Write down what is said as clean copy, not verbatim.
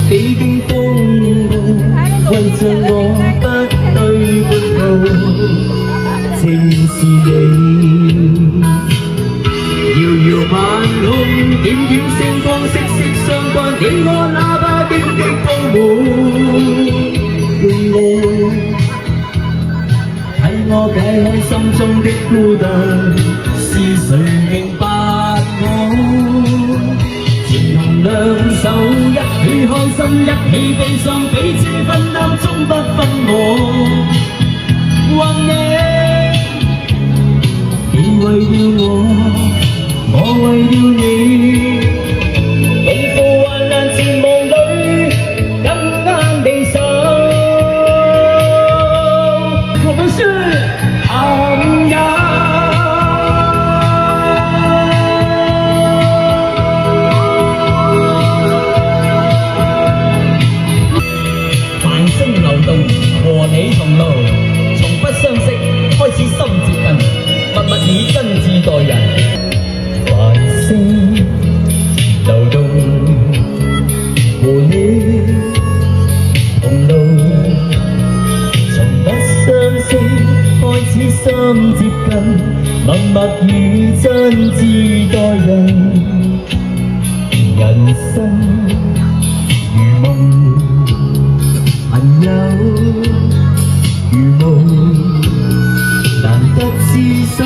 幾經風暴，為着我不對半步，正是你。遙遙晚空，點點星光，息息相關，你我那把荊棘風滿伴我，替我解開心中的孤單，是誰明白我？前同兩手一起開心，一起悲傷，彼此分擔，終不分我。還你為了我為了你，共赴患難前夢裏，更啱你手。我們是朋友。繁星流動，和你同路，從不相識，開始心接近，默默以真摯待人。繁星流動，和你同路，從不相識，開始心接近，默默以真摯待人。人生如夢，朋友如夢，難得知心。